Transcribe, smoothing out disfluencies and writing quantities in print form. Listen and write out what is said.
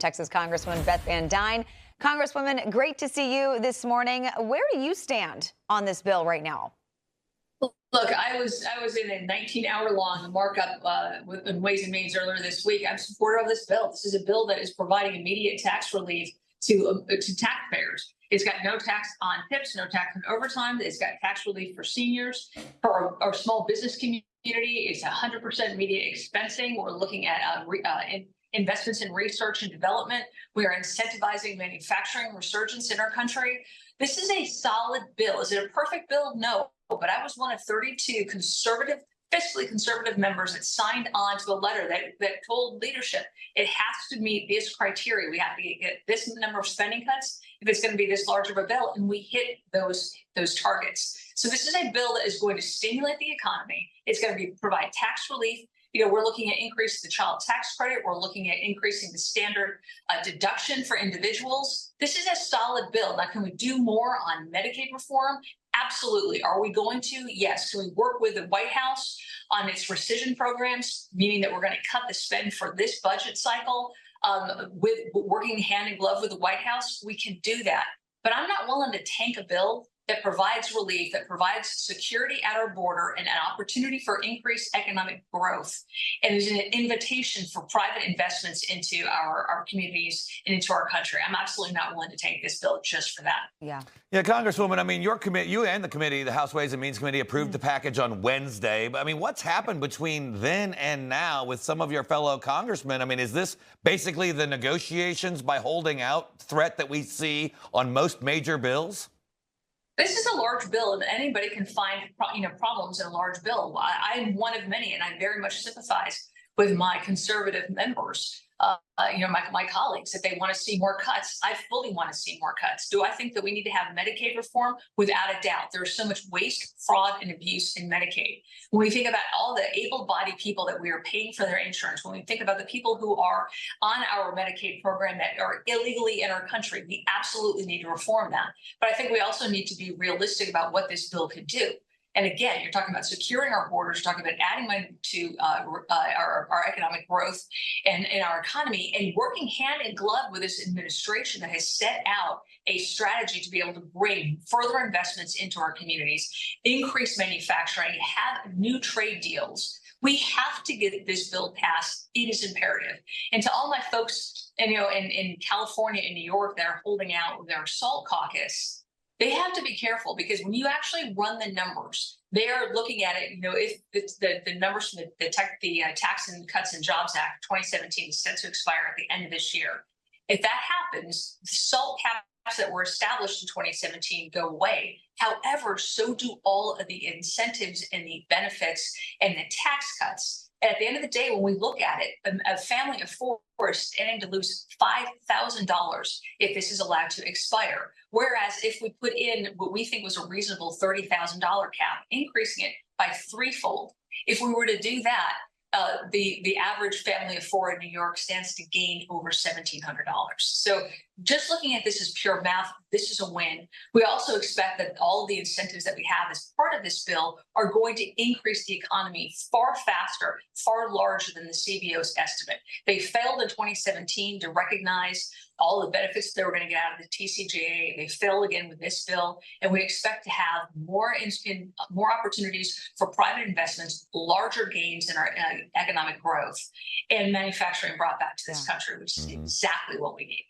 Texas Congresswoman Beth Van Duyne. Congresswoman, great to see you this morning. Where do you stand on this bill right now? Look, I was in a 19-hour-long markup in Ways and Means earlier this week. I'm supportive of this bill. This is a bill that is providing immediate tax relief to taxpayers. It's got no tax on tips, no tax on overtime. It's got tax relief for seniors, for our small business community. It's 100% immediate expensing. We're looking at investments in research and development. We are incentivizing manufacturing resurgence in our country. This is a solid bill. Is it a perfect bill? No. But I was one of 32 fiscally conservative members that signed on to a letter that told leadership it has to meet this criteria. We have to get this number of spending cuts if it's going to be this large of a bill, and we hit those targets. So this is a bill that is going to stimulate the economy. It's going to provide tax relief. We're looking at increasing the child tax credit. We're looking at increasing the standard deduction for individuals. This is a solid bill. Now, can we do more on Medicaid reform? Absolutely. Are we going to? Yes. Can we work with the White House on its rescission programs, meaning that we're going to cut the spend for this budget cycle with working hand in glove with the White House? We can do that. But I'm not willing to tank a bill that provides relief, that provides security at our border and an opportunity for increased economic growth, and is an invitation for private investments into our communities and into our country. I'm absolutely not willing to tank this bill just for that. Yeah, Congresswoman, I mean, you and the committee, the House Ways and Means Committee, approved the package on Wednesday. But I mean, what's happened between then and now with some of your fellow congressmen? I mean, is this basically the negotiations by holding out threat that we see on most major bills? This is a large bill, and anybody can find problems in a large bill. I'm one of many, and I very much sympathize with my conservative members. My colleagues, that they want to see more cuts. I fully want to see more cuts. Do I think that we need to have Medicaid reform? Without a doubt. There is so much waste, fraud, and abuse in Medicaid. When we think about all the able-bodied people that we are paying for their insurance, when we think about the people who are on our Medicaid program that are illegally in our country, we absolutely need to reform that. But I think we also need to be realistic about what this bill could do. And again, you're talking about securing our borders, you're talking about adding money to our economic growth and in our economy, and working hand in glove with this administration that has set out a strategy to be able to bring further investments into our communities, increase manufacturing, have new trade deals. We have to get this bill passed. It is imperative. And to all my folks, in California and New York that are holding out with their SALT caucus, they have to be careful, because when you actually run the numbers, they are looking at it. If it's the numbers from the Tax and Cuts and Jobs Act 2017 is set to expire at the end of this year. If that happens, the SALT caps that were established in 2017 go away. However, so do all of the incentives and the benefits and the tax cuts. And at the end of the day, when we look at it, a family of four is standing to lose $5,000 if this is allowed to expire. Whereas if we put in what we think was a reasonable $30,000 cap, increasing it by threefold, if we were to do that, the average family of four in New York stands to gain over $1,700. So just looking at this as pure math, this is a win. We also expect that all of the incentives that we have as part of this bill are going to increase the economy far faster, far larger than the CBO's estimate. They failed in 2017 to recognize all the benefits they were going to get out of the TCJA. They failed again with this bill, and we expect to have more opportunities for private investments, larger gains in our economic growth, and manufacturing brought back to this country, which is exactly what we need.